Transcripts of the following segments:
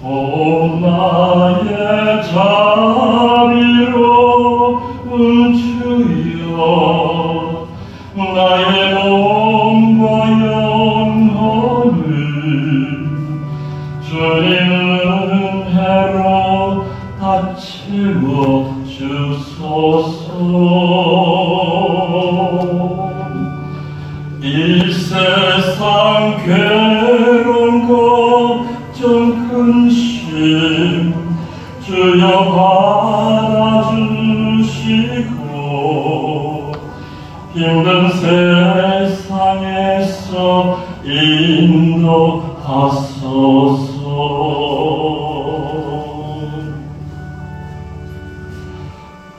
오 나의 자비로운 주여, 나의 몸과 영혼을 주님 은혜로 다 채워 주소서. 이 세상 괴로운 걱정 근심 주여 받아주시고, 힘든 세상에서 인도하소서.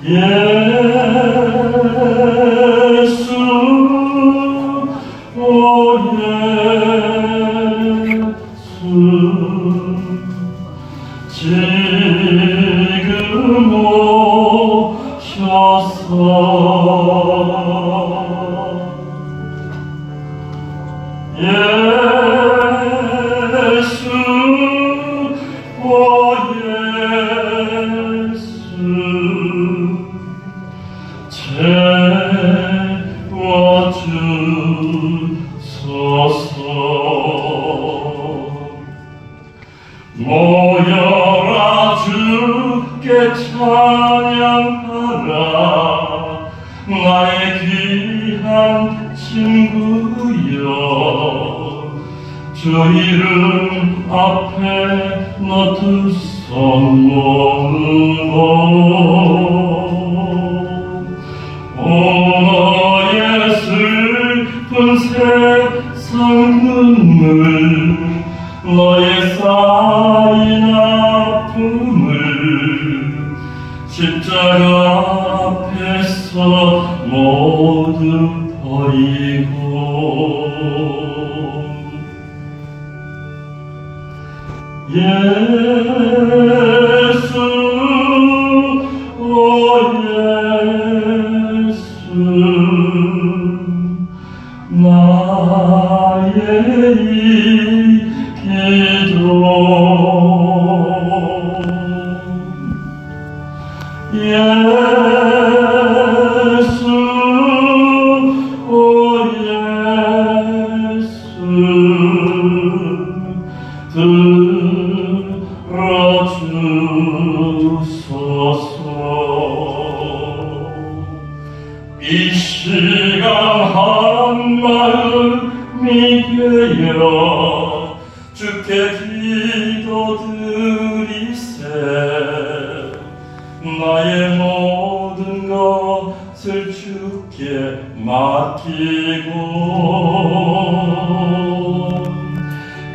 예수, 오 예수, 지금 오셔서 예수, 오 예수, 채워주소서. 모여라 주께 찬양하라, 나의 귀한 친구여. 주 이름 앞에 너 두 손 모으고, 오 너의 슬픈 세상 눈물, 너의 쌓인 아픔을 십자가 앞에서 모두 버리고, 예수, 오 예수, 나의 기도. 예수, 오 예수, 들어주소서. 이 시간 한 마음이 되어 주께 기도드리세. 나의 모든 것을 주께 맡기고,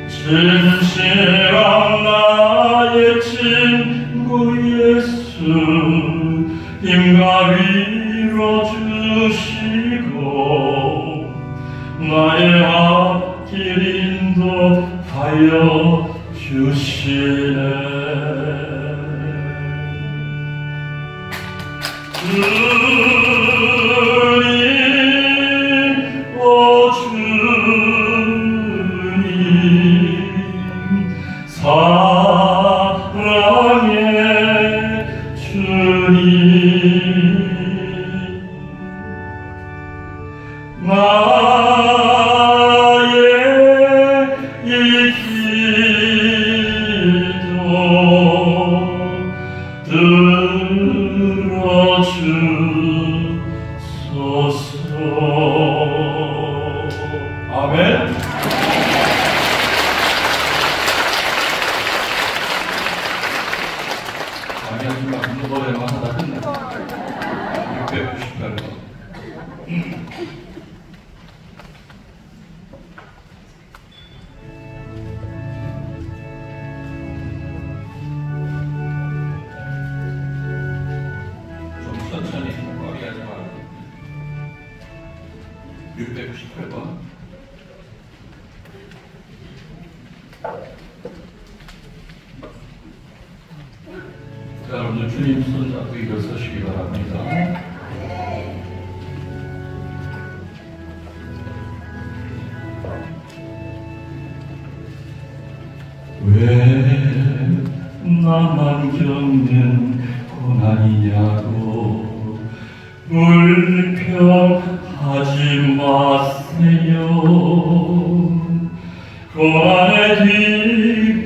진실한 나의 친구 예수, 힘과 위로 주시고, 나의 앞길 인도하여 주시네. 주님, 오 주님, 사랑의 주님, 나의 이 기도 들어주소서. 아멘. 아니야, 한 번에만 하다 끝나. 698번. 천천히 꽉이 하지 말고. 698번. 자, 여러분들 주님 손 잡고 일어서시기 바랍니다. 왜 나만 겪는 고난이냐고 불평하지 마세요. 고난의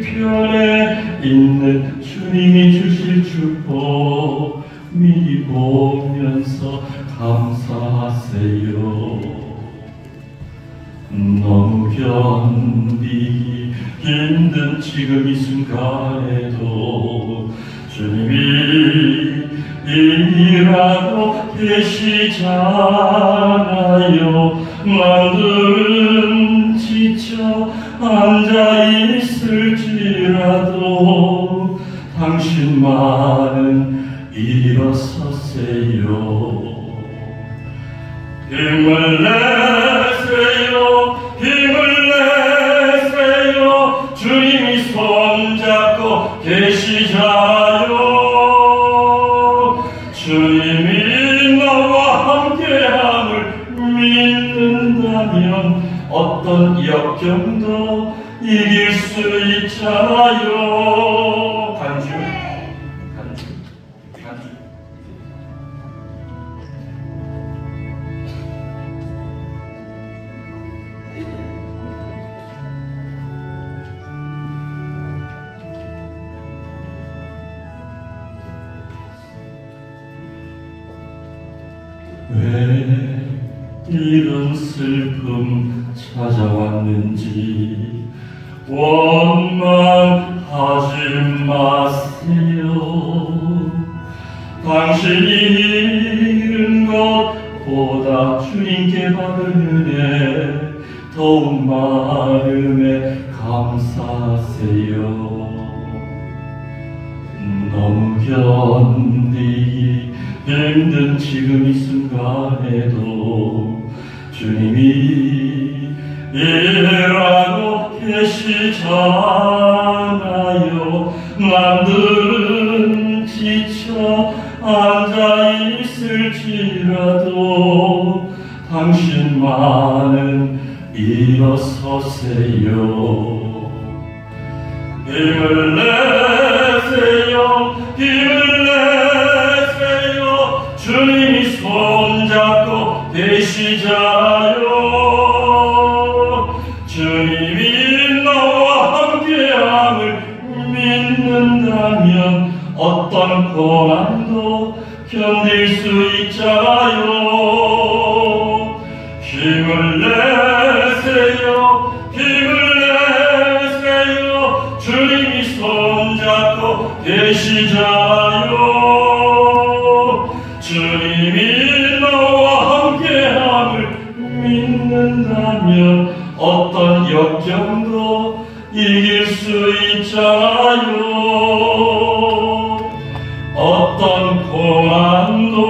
뒤편에 있는 주님이 주실 축복 미리 보면서 감사하세요. 너무 견디기 힘든 지금 이 순간에도 주님이 일하고 계시잖아요. 남들은 지쳐 앉아있을지라도 당신만은 일어서세요. 힘을 내세요. 힘을 내세요. 주님이 손잡고 계시잖아요. 주님이 나와 함께함을 믿는다면 어떤 역경도 이길 수 있잖아요. 간주. 왜 이런 슬픔 찾아왔는지 원망하지 마세요. 당신이 잃은 것보다 주님께 받은 은혜 더욱 마음에 감사하세요. 너무 견디기 힘든 지금 이 순간에도 주님이 일하고 계시잖아요. 남들은 지쳐 앉아있을지라도 당신만은 일어서세요. 힘을 내세요. 힘을 내세요. 주님이 손잡고 계시잖아요. 주님이 나와 함께함을 믿는다면 어떤 고난도 견딜 수 있잖아요. 힘을 내세요. 힘을 내세요. 주님이 손잡고 계시잖아요. 주님이 나와 함께함을 믿는다면 어떤 역경도 이길 수 있잖아요. 어떤 고난도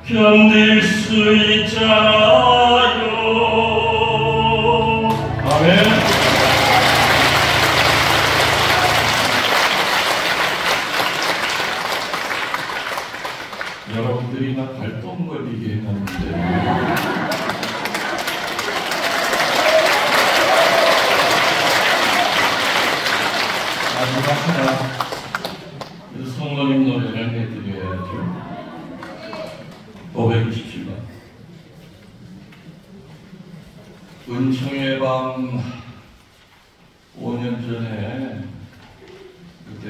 견딜 수 있잖아요. 아멘. 여러분들이 나 발동 걸리게 해놨는데 그래서 성도님 노래를 해드려야죠. 527번 은총의 밤 5년 전에 그때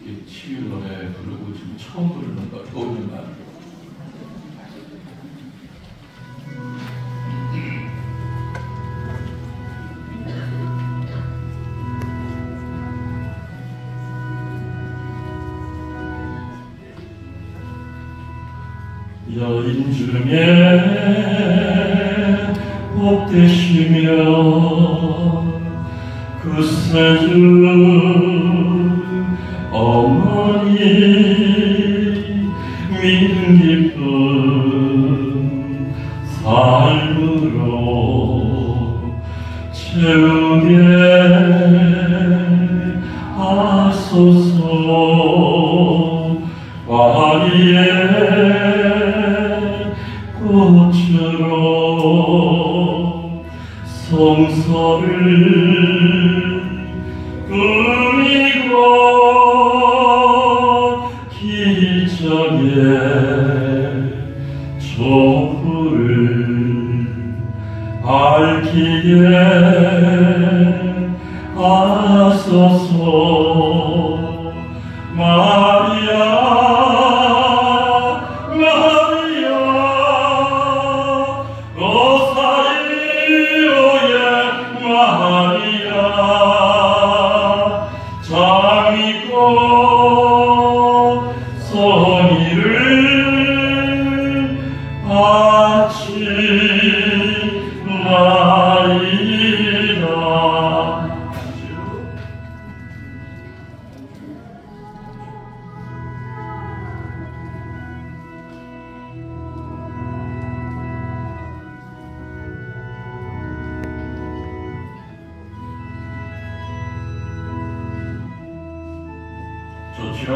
이 치유 노래 부르고 지금 처음 부르는 거 5년 만 여인 중에 복되시며 구세주 어머니 믿음 깊은 삶으로 채우게 하소서. 마리의 꽃처럼 성서를 하소서. 마리아 마리아 로사리오의 마리아 장미꽃 성의를 바치나이다. 좋죠?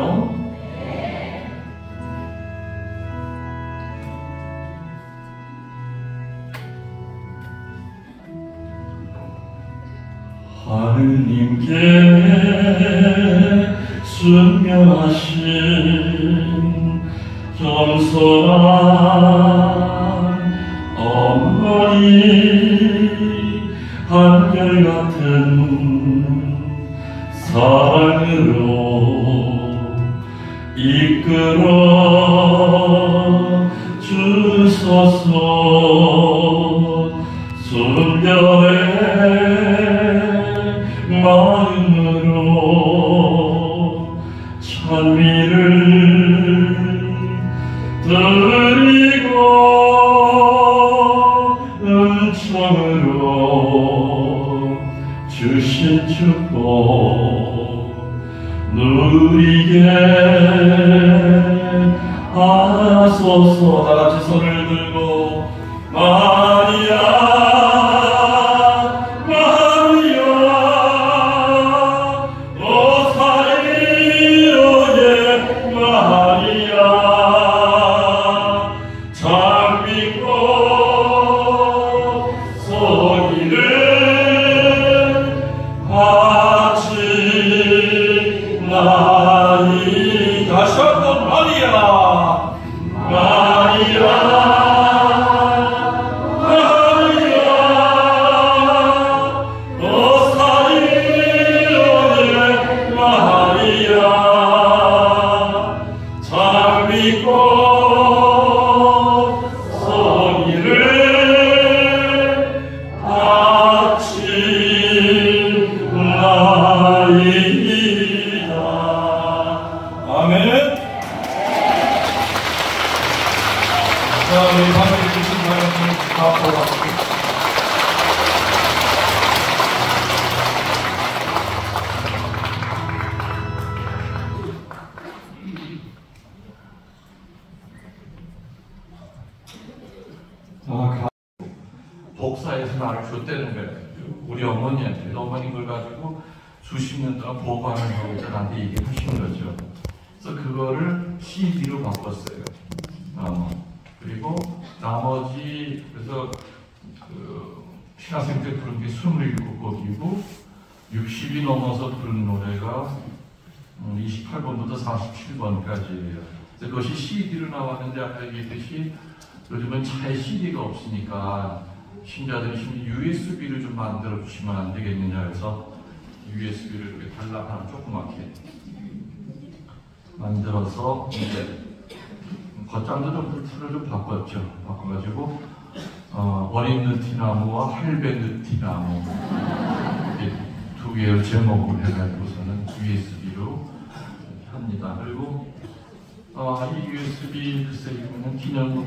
하느님께 순명하신 겸손한 어머니, 한결같은 사랑으로 이끌어 주소서. 순결의 마음으로 찬미를 드리고 은총으로 주신 축복 누리게 하소서. 다같이 손을 들고 마리아 다시 한번 마리아 마리아 복사해서 나를 줬다는 거예요. 우리 어머니한테. 어머니 걸 가지고 수십 년 동안 보관하는 저한테 얘기하신 거죠. 그래서 그거를 CD로 바꿨어요. 그리고 나머지 그래서 신학생 때 부른 게 27곡이고 60이 넘어서 부른 노래가 28번부터 47번까지예요. 그것이 CD로 나왔는데 아까 얘기했듯이 요즘은 차에 CD가 없으니까 신자들이 USB를 좀 만들어 주시면 안 되겠느냐 해서 USB를 이렇게 단락하나 조그맣게 만들어서 이제 겉장도 좀 바꿨죠. 바꿔가지고 어린 느티나무와 할배 느티나무 이렇게 두 개의 제목을 해가지고서는 USB로 합니다. 그리고 이 USB 글쎄 이거는 기념으로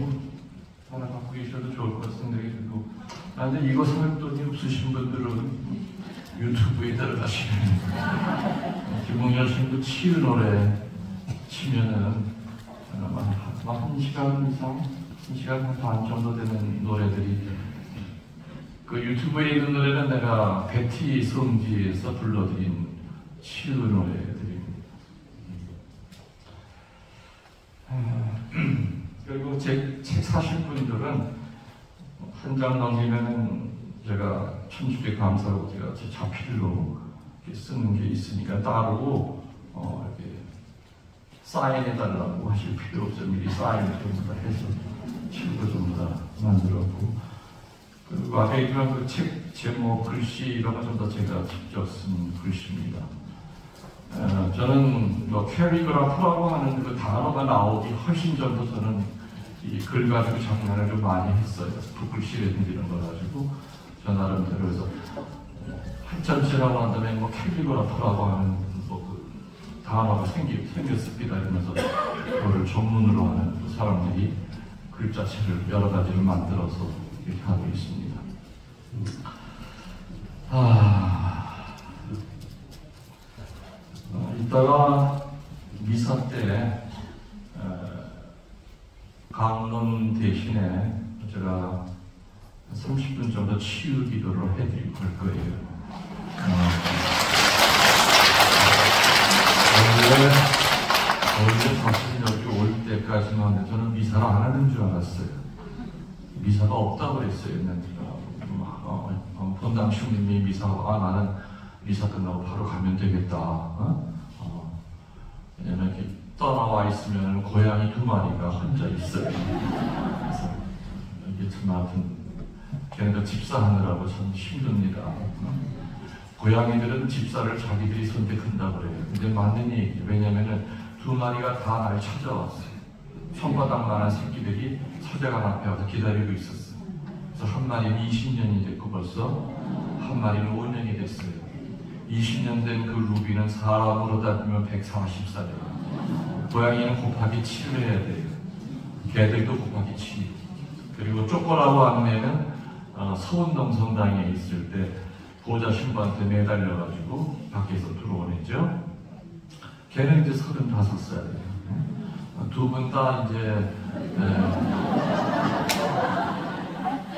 하나 갖고 계셔도 좋을 것 같은데 그리고 근데 이거 살 돈이 없으신 분들은 유튜브에 들어가시면 김홍열 신부 치유 노래 치면은 아마 1시간 이상, 1시간 반 정도 되는 노래들이 그 유튜브에 있는 노래는 내가 베티 성지에서 불러드린 치유 노래들입니다. 그리고 제 책 사실 분들은 한 장 넘기면은 제가 천주교 감사로 제가 제 자필로 쓰는 게 있으니까 따로 이렇게 사인해달라고 하실 필요 없어요. 미리 사인을 전부 다 해서 책도 전부 다 만들었고 그리고 앞에 있지만 그 책 제목, 글씨 이런 거 좀 더 제가 직접 쓴 글씨입니다. 저는 뭐 캐리그라프라고 하는 그 단어가 나오기 훨씬 전부터 저는 이 글 가지고 장난을 좀 많이 했어요. 붓글씨라든지 이런 거 가지고 저 나름대로. 그래서 한참치라고 한 다음에 뭐 캐리그라프라고 하는 뭐 그 단어가 생겼습니다 이러면서 그걸 전문으로 하는 그 사람들이 글자체를 여러 가지를 만들어서 이렇게 하고 있습니다. 이따가 미사 때 강론 대신에 제가 30분 정도 치유 기도를 해드리고 할 거예요. 원래 사실 여기 올 때까지만 저는 미사를 안 하는 줄 알았어요. 미사가 없다고 그랬어요. 본당 주님이 미사가 나는 미사 끝나고 바로 가면 되겠다. 왜냐면 이렇게 떠나와 있으면 고양이 2마리가 혼자 있어요. 그래서 이게 참 아무튼 걔네들 집사하느라고 참 힘듭니다. 고양이들은 집사를 자기들이 선택한다고 그래요. 근데 맞는 얘기죠. 왜냐면은 2마리가 다 날 찾아왔어요. 손바닥만한 새끼들이 서재관 앞에 와서 기다리고 있었어요. 그래서 한 마리는 20년이 됐고 벌써 한 마리는 5년이 됐어요. 20년 된 그 루비는 사람으로 따지면 140살이에요. 고양이는 곱하기 7을 해야 돼요. 개들도 곱하기 7. 그리고 쪼꼬라고 하는 애는 서운동성당에 있을 때 보좌 신부한테 매달려가지고 밖에서 들어온 애죠. 걔는 이제 35살이에요. 두 분 다 이제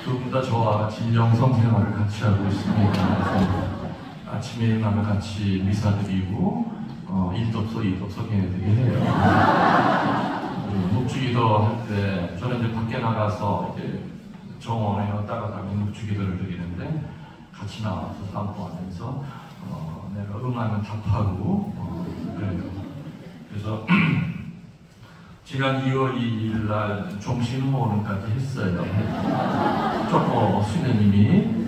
두 분 다 저와 같이 영성 생활을 같이 하고 있습니다. 그래서 아침에 일어나면 같이 미사 드리고 일독서 걔네들이 해요. 묵주기도 할 때 저는 이제 밖에 나가서 이제 정원에 왔다가 가면 묵주기도를 드리는데 같이 나와서散歩하면서 내가 응하면 답하고 그래요. 그래서 지난 2월 2일 날 종신호원까지 했어요. 쪼꼬 수녀님이.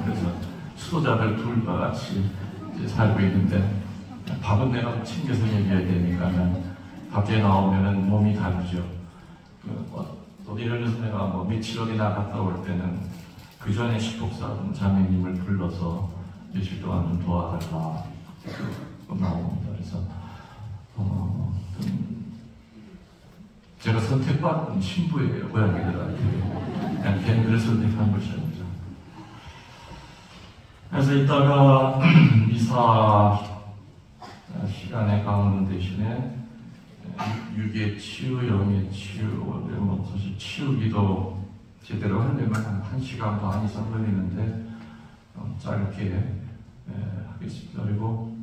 그래서 수도자들 둘과 같이 이제 살고 있는데 밥은 내가 챙겨서 먹여야 되니까 밖에 나오면은 몸이 다르죠. 또 예를 들어서 내가 뭐 며칠 어디 나갔다 올 때는 그 전에 식복사 자매님을 불러서 며칠 동안 좀 도와달라 나옵니다. 그래서 제가 선택받은 신부예요. 고양이들한테 그냥 걔네들을 선택한 것이 아니죠. 그래서 이따가 미사 시간에 강론 대신에 육의 치유, 영의 치유, 뭐 사실 치유기도 제대로 하려면 한 1시간 반 이상 걸리는데 짧게 하겠습니다. 그리고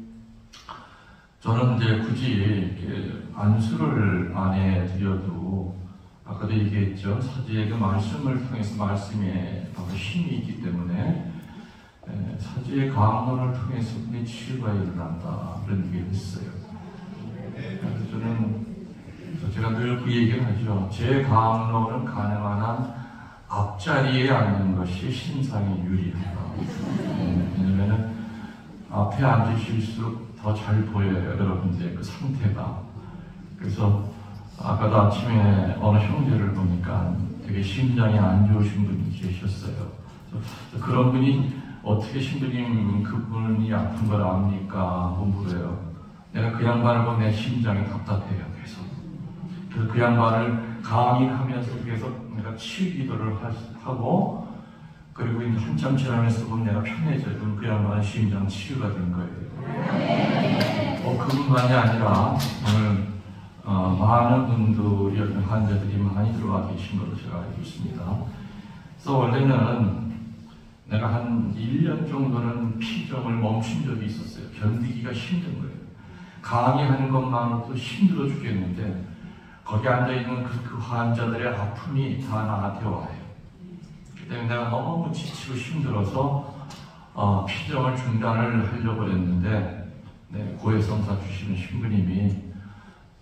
저는 이제 굳이 이렇게 안수를 안 해드려도 아까도 얘기했죠. 사제의 그 말씀을 통해서 말씀에 바로 힘이 있기 때문에 사제의 강론을 통해서 내 치유가 일어난다 그런 얘기를 했어요. 그래서 저는 제가 늘 그 얘기를 하죠. 제 강론은 가능한 한 앞자리에 앉는 것이 신상에 유리하다. 왜냐면은 앞에 앉으실수록 더 잘 보여요. 여러분들의 그 상태가. 그래서 아까도 아침에 어느 형제를 보니까 되게 심장이 안 좋으신 분이 계셨어요. 그런 분이 어떻게 신부님 그분이 아픈 걸 압니까? 하고 물어요. 내가 그 양반을 보면 내 심장이 답답해요. 계속. 그래서 그 양반을 강의하면서 계속 내가 치유 기도를 하고 그리고 이제 한참 지나면서 보면 내가 편해져요. 그럼 그 양반의 심장 치유가 된 거예요. 그분만이 아니라 오늘 많은 분들이 환자들이 많이 들어와 계신 걸로 제가 알고 있습니다. 그래서 원래는 내가 한 1년 정도는 피정을 멈춘 적이 있었어요. 견디기가 힘든 거예요. 강의하는 것만으로도 힘들어 죽겠는데 거기 앉아있는 그 환자들의 아픔이 다 나한테 와요. 그 때문에 내가 너무 지치고 힘들어서 피정을 중단을 하려고 했는데 고해성사 주시는 신부님이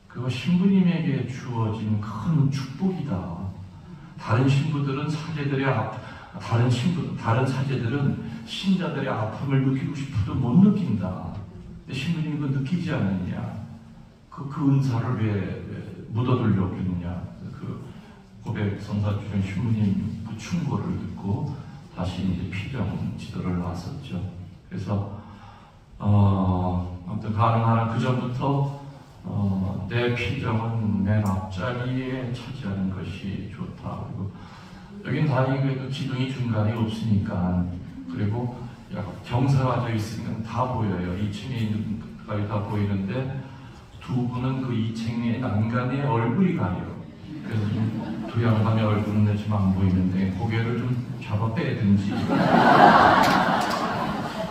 그거 신부님에게 주어진 큰 축복이다. 다른 신부들은 사제들의 다른 신부, 다른 사제들은 신자들의 아픔을 느끼고 싶어도 못 느낀다. 근데 신부님이 그거 느끼지 않느냐? 그 은사를 왜 묻어두려고 했느냐? 그 고백 성사주전 신부님 그 충고를 듣고 다시 이제 피정 지도를 나섰죠. 그래서 아무튼 가능한 한 그 전부터 내 피정은 맨 앞자리에 차지하는 것이 좋다. 그리고 여긴 다행히 그래도 기둥이 중간에 없으니까, 그리고 경사가 져 있으니까 다 보여요. 2층에 있는 것까지 다 보이는데 두 분은 그 2층의 난간에 얼굴이 가려. 그래서 좀 두 양반의 얼굴은 지금 안 보이는데 고개를 좀 잡아 빼든지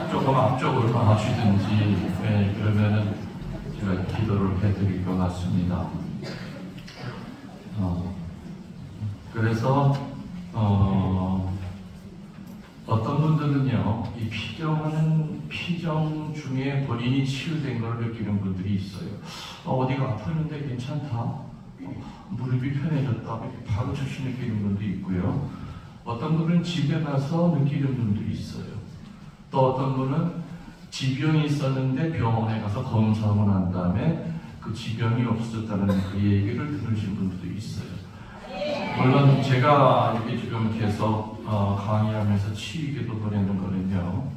조금 앞쪽으로 나와주든지, 네, 그러면은 제가 기도를 해드릴 것 같습니다. 그래서 어떤 분들은요, 이 피정 중에 본인이 치유된 걸 느끼는 분들이 있어요. 어디가 아팠는데 괜찮다, 무릎이 편해졌다, 이렇게 바로 즉시 느끼는 분도 있고요. 어떤 분은 집에 가서 느끼는 분들이 있어요. 또 어떤 분은 지병이 있었는데 병원에 가서 검사하고 난 다음에 그 지병이 없어졌다는 그 얘기를 들으신 분들도 있어요. 물론 제가 이렇게 지금 계속 강의하면서 치유기도 보내는 거는요,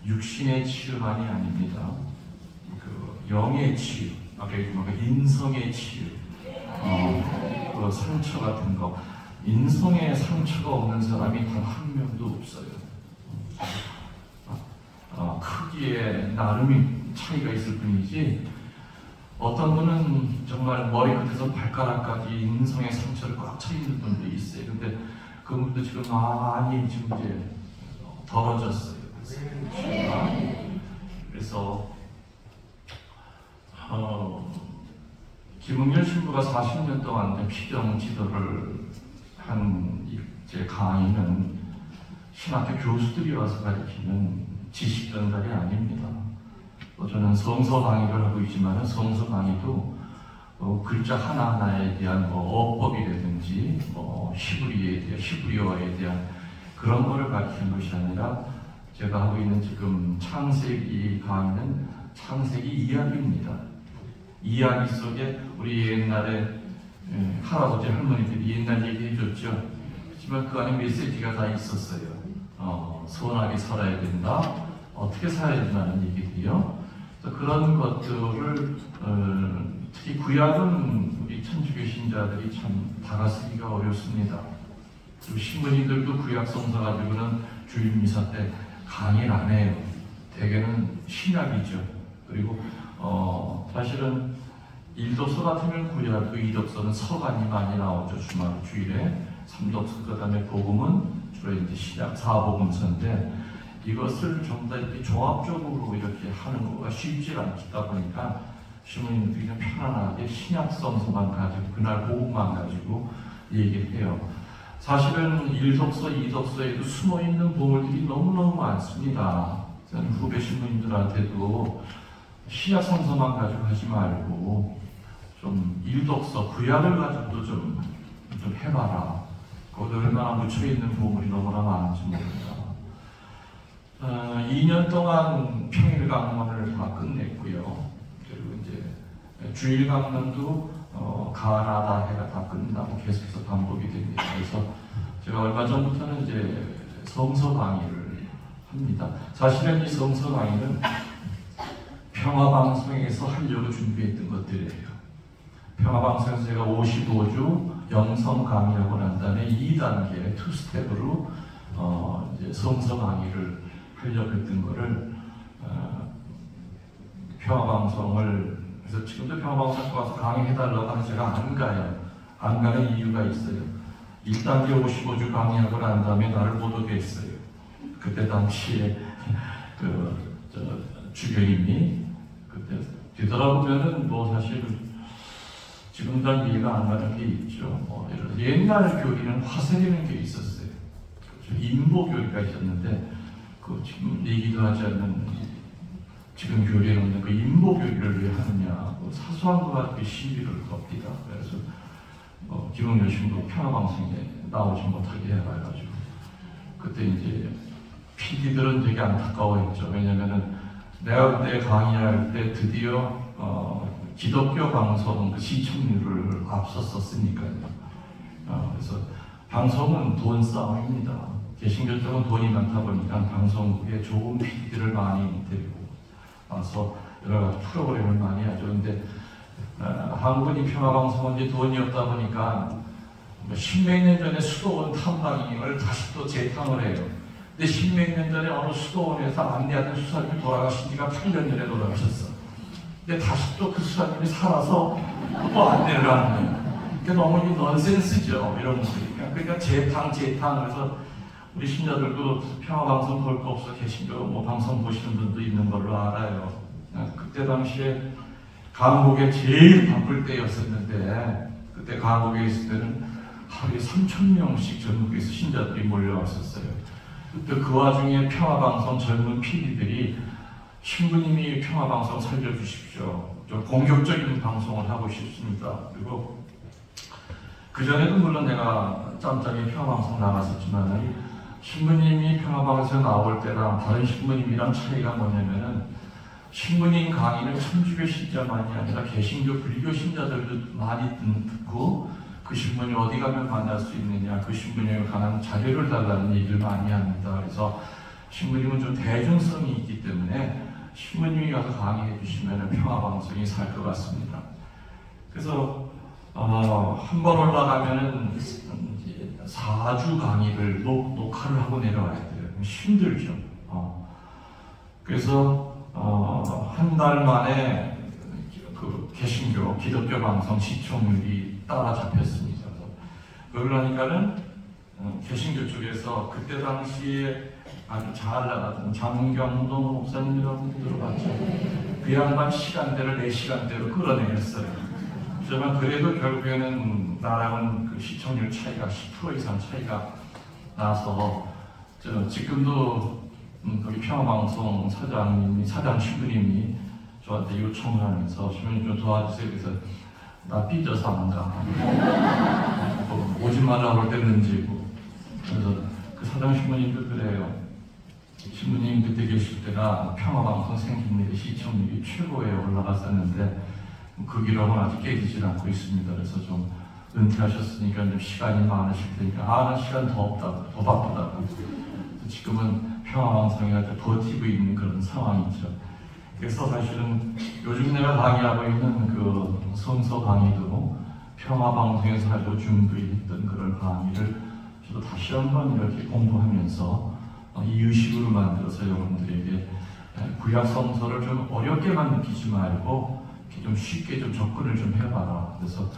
육신의 치유만이 아닙니다. 그 영의 치유, 아까 얘기한 인성의 치유, 그 상처 같은 거, 인성에 상처가 없는 사람이 단 한 명도 없어요. 크기에 나름의 차이가 있을 뿐이지, 어떤 분은 정말 머리끝에서 발가락까지 인성의 상처를 꽉 차 있는 분도 있어요. 근데 그분도 지금 많이 지금 이제 덜어졌어요. 그래서 김은결 신부가 40년 동안 피정 지도를 한 제 강의는 신학교 교수들이 와서 가르치는 지식 전달이 아닙니다. 저는 성서 강의를 하고 있지만 성서 강의도 글자 하나하나에 대한 어법이라든지 히브리어에 대한 그런 거를 가르치는 것이 아니라, 제가 하고 있는 지금 창세기 강의는 창세기 이야기입니다. 이야기 속에 우리 옛날에 할아버지 할머니들이 옛날 얘기 해줬죠. 하지만 그 안에 메시지가 다 있었어요. 선하게 살아야 된다, 어떻게 살아야 된다는 얘기들이요. 그런 것들을 특히 구약은 우리 천주교 신자들이 참 다가쓰기가 어렵습니다. 그리고 신부님들도 구약 성서 가지고는 주일 미사 때 강의를 안 해요. 대개는 신약이죠. 그리고 사실은 일독서 같으면 구약도, 이독서는 서간이 많이 나오죠. 주일에 3독서, 그 다음에 복음은 주로 이제 신약 4복음서인데, 이것을 전부 다 이렇게 종합적으로 이렇게 하는 거가 쉽지 않다 보니까 신부님들이 그냥 편안하게 신약 성서만 가지고, 그날 복음만 가지고 얘기를 해요. 사실은 1독서, 2독서에도 숨어있는 보물들이 너무너무 많습니다. 저는 후배 신부님들한테도 신약 성서만 가지고 하지 말고 좀 1독서, 구약을 가지고도 좀 해봐라. 거기 얼마나 묻혀있는 보물이 너무나 많은지 모릅니다. 2년 동안 평일 강론을 다 끝냈고요. 그리고 이제 주일 강론도 가나다 해가 다 끝나고 계속해서 반복이 됩니다. 그래서 제가 얼마 전부터는 이제 성서 강의를 합니다. 사실은 이 성서 강의는 평화방송에서 하려고 준비했던 것들이에요. 평화방송에서 제가 55주 영성 강의하고 난 다음에 2단계, 2스텝으로 이제 성서 강의를 하려고 했던 거를 평화방송을, 그래서 지금도 평화방송에 와서 강의해달라고 하면 제가 안 가요. 안 가는 이유가 있어요. 1단계 55주 강의하고 난 다음에 나를 못 오게 했어요. 그때 당시에 주교님이 그때 되돌아보면은 사실 지금 잘 이해가 안 가는 게 있죠. 옛날 교리는 화세라는 게 있었어요. 그렇죠? 인보교리가 있었는데 지금 얘기도 하지 않는 지금 교리에 없는 그 인보교리를 왜 하느냐, 사소한 거 가지고 시비를 겁니다. 그래서 김은결 신부 평화방송에 나오지 못하게 해가지고 그때 이제 PD들은 되게 안타까워했죠. 왜냐면은 내가 그때 강의할 때 드디어 기독교 방송 그 시청률을 앞섰었으니까요. 그래서 방송은 돈 싸움입니다. 개신교 쪽은 돈이 많다 보니까 방송국에 좋은 PD들을 많이 데리고 와서 여러 가지 프로그램을 많이 하죠. 근데 한국은 이 평화방송은 이제 돈이 없다 보니까 십몇 년 전에 수도원 탐방을 다시 또 재탕을 해요. 근데 십몇 년 전에 어느 수도원에서 안내하던 수사님이 돌아가신 지가 8년 전에 돌아가셨어. 근데 다시 또 그 수사님이 살아서 또 안내를 하는 거예요. 그러니까 너무 넌센스죠. 이런 것들이. 그러니까 재탕. 그래서 우리 신자들도 평화방송 볼 거 없어 계신거 뭐 방송 보시는 분도 있는 걸로 알아요. 그때 당시에 강국에 제일 바쁠 때였었는데 그때 강국에 있을 때는 하루에 3,000명씩 전국에서 신자들이 몰려왔었어요. 그때 그 와중에 평화방송 젊은 PD들이 신부님이 평화방송 살려주십시오. 좀 공격적인 방송을 하고 싶습니다. 그리고 그전에도 물론 내가 짬짬이 평화방송 나갔었지만 신부님이 평화방송에 나올 때랑 다른 신부님이랑 차이가 뭐냐면은 신부님 강의는 천주교 신자만이 아니라 개신교 불교 신자들도 많이 듣고 그 신부님 어디 가면 만날 수 있느냐 그 신부님에 관한 자료를 달라는 얘기를 많이 합니다. 그래서 신부님은 좀 대중성이 있기 때문에 신부님이 가서 강의해 주시면 평화방송이 살 것 같습니다. 그래서 한 번 올라가면은 4주 강의를 녹화를 하고 내려와야 돼요. 힘들죠. 그래서 한 달 만에 그 개신교, 기독교 방송 시청률이 따라잡혔습니다. 그러니까는 개신교 쪽에서 그때 당시에 아주 잘 나가던 장경동 목사님이라고 들어봤죠. 그 양반 시간대를 내 시간대로 끌어내렸어요. 하지만 그래도 결국에는 나랑은 그 시청률 차이가 10% 이상 차이가 나서 지금도 거기 평화방송 사장 신부님이 저한테 요청을 하면서 신부님 좀 도와주세요. 그래서 나 삐져서 안 가. 오지 말라고 할 때는 지고. 그래서 그 사장 신부님도 그래요. 신부님 그때 계실 때가 평화방송 생김일의 시청률이 최고에 올라갔었는데 그 기록은 아직 깨지질 않고 있습니다. 그래서 좀 은퇴하셨으니까 좀 시간이 많으실 테니까 나 시간 더 없다고, 더 바쁘다고. 지금은 평화방송이 버티고 있는 그런 상황이죠. 그래서 사실은 요즘 내가 강의하고 있는 그 성서 강의도 평화방송에서 아주 준비했던 그런 강의를 저도 다시 한번 이렇게 공부하면서 이유식으로 만들어서 여러분들에게 구약 성서를 좀 어렵게만 느끼지 말고 이렇게 좀 쉽게 좀 접근을 좀 해봐라. 그래서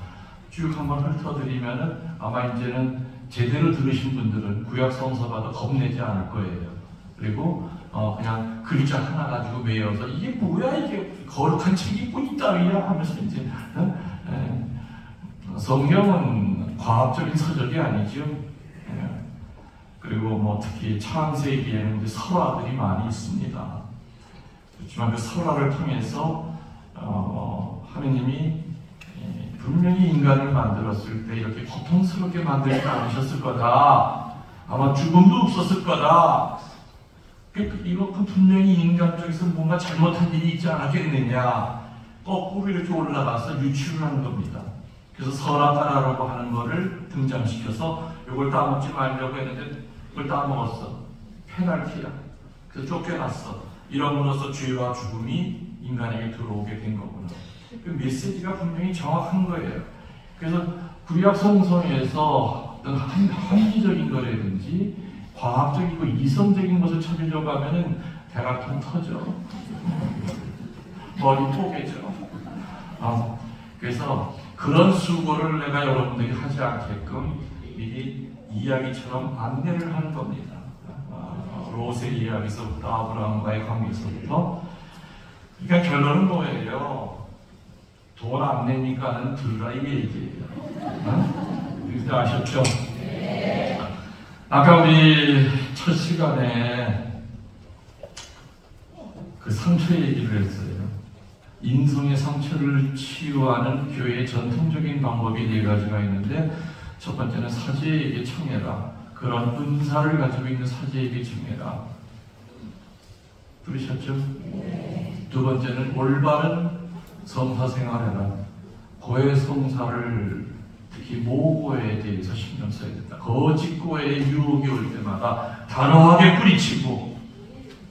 쭉 한번 훑어드리면은 아마 이제는 제대로 들으신 분들은 구약 성서 봐도 겁내지 않을 거예요. 그리고 그냥 글자 하나 가지고 외워서 이게 뭐야 이게 거룩한 책이 뭐 있다위야 하면서 이제 성경은 과학적인 서적이 아니죠. 그리고 뭐 특히 창세기에는 이제 설화들이 많이 있습니다. 그렇지만 그 설화를 통해서 하느님이 분명히 인간을 만들었을 때 이렇게 고통스럽게 만들지 않으셨을 거다. 아마 죽음도 없었을 거다. 이것은 분명히 인간 쪽에서 뭔가 잘못한 일이 있지 않았겠느냐. 거꾸로 이렇게 올라가서 유추를 하는 겁니다. 그래서 설화가라라고 하는 거를 등장시켜서 이걸 따먹지 말려고 했는데 그걸 따먹었어. 페널티야. 그래서 쫓겨났어. 이러므로써 죄와 죽음이 인간에게 들어오게 된 거구나. 그 메시지가 분명히 정확한 거예요. 그래서 구약 성서에서 어떤 합리적인 거라든지 과학적이고 이성적인 것을 찾으려고 하면은 대각통 터져. 머리 포개져. 그래서 그런 수고를 내가 여러분들이 하지 않게끔 미리 이야기처럼 안내를 하는 겁니다. 롯의 이야기서부터 아브라함과의 관계에서부터. 그러니까 결론은 뭐예요? 돈 안 내니까는 들으라 이 얘기예요. 그래서 아셨죠? 네. 아까 우리 첫 시간에 그 상처 얘기를 했어요. 인성의 상처를 치유하는 교회의 전통적인 방법이 4가지가 있는데 첫 번째는 사제에게 청해라. 그런 은사를 가지고 있는 사제에게 청해라. 들으셨죠? 두 번째는 올바른 성사 생활해라. 고해 성사를 특히 모고에 대해서 신경 써야 된다. 거짓 고해의 유혹이 올 때마다 단호하게 뿌리치고,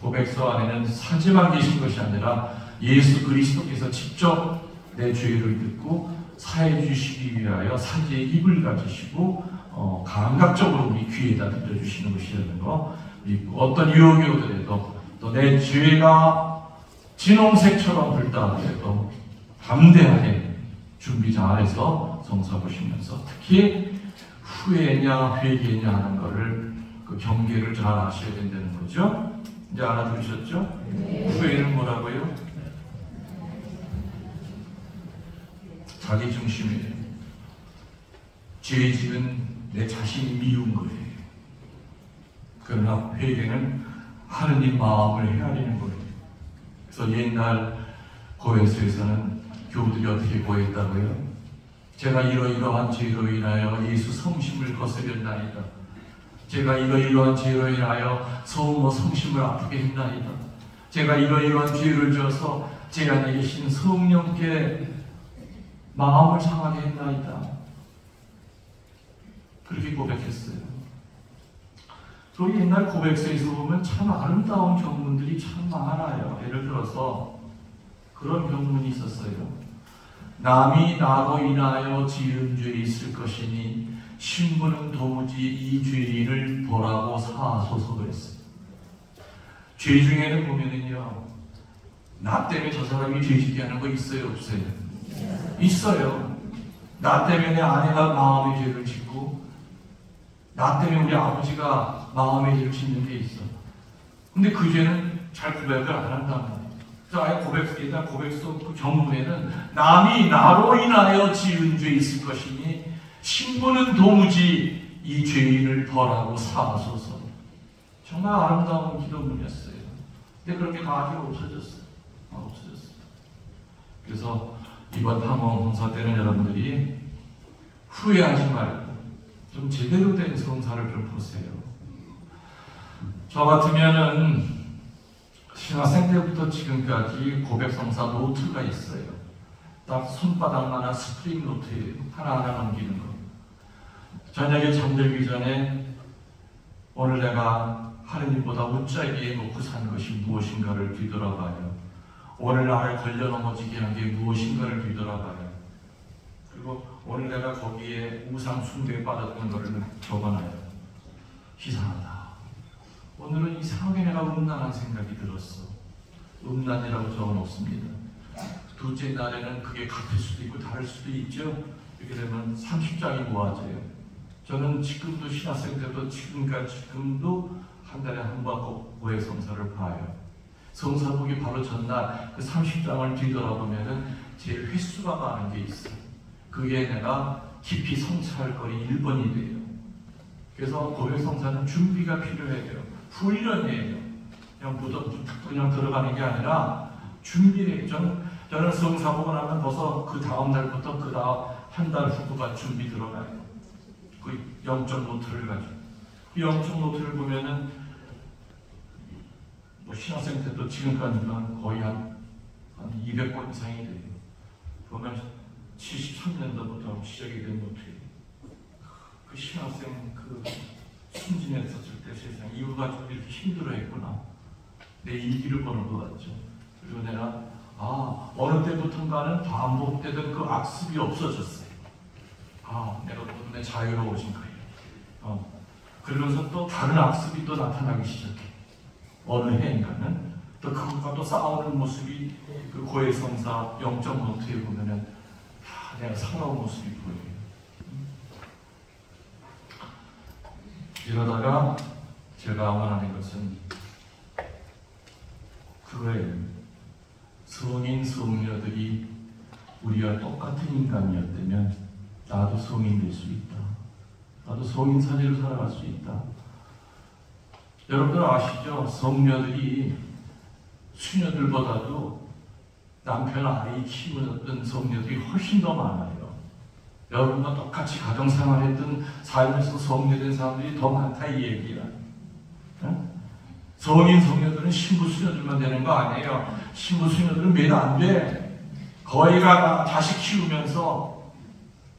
고백서 안에는 사제만 계신 것이 아니라 예수 그리스도께서 직접 내 죄를 듣고 사해 주시기 위하여 사제의 입을 가지시고 감각적으로 우리 귀에다 들려주시는 것이라는 거 믿고, 어떤 유혹이 오더라도 또 내 죄가 진홍색처럼 붉다 하더라도 담대하게 준비 잘해서 성사 보시면서, 특히 후회냐 회개냐 하는 것을 그 경계를 잘 아셔야 된다는 거죠. 이제 알아들으셨죠? 네. 후회는 뭐라고요? 자기 중심이에요. 죄 지은 내 자신이 미운 거예요. 그러나 회개는 하느님 마음을 헤아리는 거예요. 그래서 옛날 고해서에서는 교우들이 어떻게 고했다고요? 제가 이러이러한 죄로 인하여 예수 성심을 거스렸나이다. 제가 이러이러한 죄로 인하여 성심을 아프게 했나이다. 제가 이러이러한 죄를 지어서 제 안에 계신 성령께 마음을 상하게 했나이다. 그렇게 고백했어요. 또 옛날 고백서에서 보면 참 아름다운 경문들이 참 많아요. 예를 들어서 그런 경문이 있었어요. 남이 나로 인하여 지은 죄 있을 것이니 신부는 도무지 이 죄인을 보라고 사하소서 그랬어요. 죄 중에는 보면은요, 나 때문에 저 사람이 죄짓게 하는 거 있어요, 없어요? 있어요. 나 때문에 내 아내가 마음의 죄를 짓고, 나 때문에 우리 아버지가 마음의 죄를 짓는 게 있어. 근데 그 죄는 잘 고백을 안 한단 말이에요. 그래서 아예 고백서 그 경문에는 남이 나로 인하여 지은 죄 있을 것이니 신부는 도무지 이 죄인을 벌하고 사하소서. 정말 아름다운 기도문이었어요. 근데 그렇게 가지 없어졌어요. 없어졌어요. 그래서 이번 탐험 봉사 때는 여러분들이 후회하지 말고 좀 제대로 된 성사를 좀 보세요. 저 같으면은 신학생 때부터 지금까지 고백성사 노트가 있어요. 딱 손바닥만한 스프링 노트에 하나하나 넘기는 거. 저녁에 잠들기 전에 오늘 내가 하느님보다 웃자기에 놓고 산 것이 무엇인가를 뒤돌아봐요. 오늘 나를 걸려 넘어지게 한 게 무엇인가를 뒤돌아봐요. 그리고 오늘 내가 거기에 우상 숭배에 빠졌던 것을 적어놔요. 이상하다. 오늘은 이상하게 내가 음란한 생각이 들었어. 음란이라고 적어놓습니다. 둘째 날에는 그게 같을 수도 있고 다를 수도 있죠. 이렇게 되면 30장이 모아져요. 저는 지금도 신학생 때도 지금도 한 달에 한 번 꼭 고해 성사를 봐요. 성사 보기 바로 전날 그 30장을 뒤돌아보면은 제일 횟수가 많은 게 있어요. 그게 내가 깊이 성찰할 거리 1번이 돼요. 그래서 고해 성사는 준비가 필요해요. 훈련이에요. 그냥 들어가는 게 아니라 준비해요. 저는 성사 보고 나면 벌써 그 다음 날부터 그 다음 한 달 후가 준비 들어가요. 그 영적 노트를 가지고. 그 영적 노트를 보면은 뭐 신학생 때도 지금까지는 거의 한 200권 이상이 돼요. 보면 73년도부터 시작이 된 노트예요. 그 신학생 그 순진했었을 때 세상 이거 가지고 이렇게 힘들어했구나. 내 일기를 보는 것 같죠. 그리고 내가 어느 때부턴가는 반복되던 그 악습이 없어졌어요. 내가 내 자유로워진 거예요. 그러면서 또 다른 악습이 또 나타나기 시작해. 어느 해인가는 또 그것과 또 싸우는 모습이 그 고해 성사 영적 노트에 보면은 내가 살아온 모습이 보여요. 이러다가 제가 원하는 것은 그거예요. 성인, 성녀들이 우리와 똑같은 인간이었다면 나도 성인 될 수 있다. 나도 성인 사제로 살아갈 수 있다. 여러분들 아시죠? 성녀들이 수녀들보다도 남편 아이 키우는 성녀들이 훨씬 더 많아요. 여러분과 똑같이 가정생활했던 삶에서 성례된 사람들이 더 많다 이 얘기야. 성인 성녀들은 신부 수녀들만 되는 거 아니에요. 신부 수녀들은 매일 안 돼. 거의가 자식 키우면서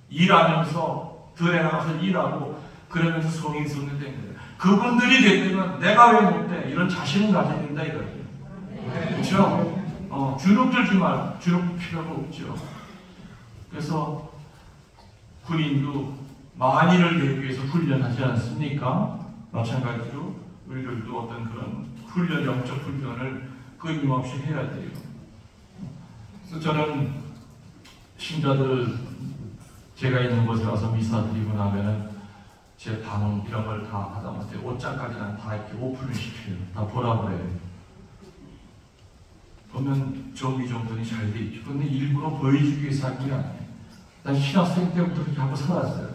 일하면서 들에 나가서 일하고 그러면서 성인 성녀 된 거예요. 그분들이 됐다면 내가 왜 못 돼? 이런 자신을 가져야 된다 이거예요. 그렇죠? 주눅 들지 말고 주눅 필요가 없죠. 그래서 군인도 만인을 내기 위해서 훈련하지 않습니까? 마찬가지로 우리들도 어떤 그런 훈련, 영적 훈련을 끊임없이 해야 돼요. 그래서 저는 신자들 제가 있는 곳에 와서 미사 드리고 나면은 제 방음 이런 걸 다 하다못해 옷장까지 난 다 이렇게 오픈을 시켜요. 다 보라고 그래요. 보면 정리정돈이 잘 돼 있죠. 근데 일부러 보여주기 위해서 한 게 아니에요. 난 신학생 때부터 그렇게 하고 살았어요.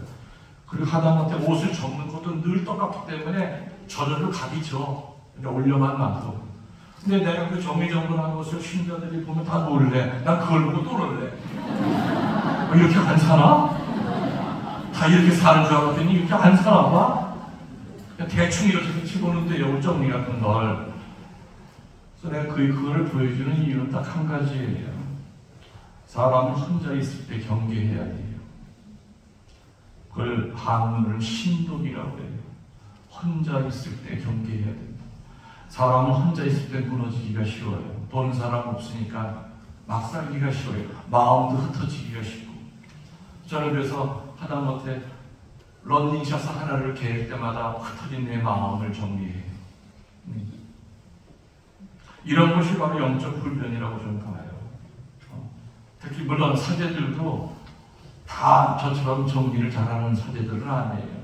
그리고 하다못해 옷을 접는 것도 늘 똑같기 때문에 저절로 각이 져. 올려만 놔도. 근데 내가 그 정리정돈한 것을 신자들이 보면 다 놀래. 난 그걸 보고 또 놀래. 이렇게 안 사나? 다 이렇게 사는 줄 알았더니 이렇게 안 사나 봐? 대충 이렇게 치고는데 옷 정리 같은 걸. 그래서 내가 그걸 보여주는 이유는 딱 한 가지예요. 사람은 혼자 있을 때 경계해야 돼요. 그걸 한문으로는 신독이라고 해요. 혼자 있을 때 경계해야 됩니다. 사람은 혼자 있을 때 무너지기가 쉬워요. 보는 사람 없으니까 막 살기가 쉬워요. 마음도 흩어지기가 쉽고. 저는 그래서 하다못해 런닝샷 하나를 개일 때마다 흩어진 내 마음을 정리해요. 이런 것이 바로 영적 훈련이라고 저는 봐요. 특히 물론 사제들도 다 저처럼 정리를 잘하는 사제들은 아니에요.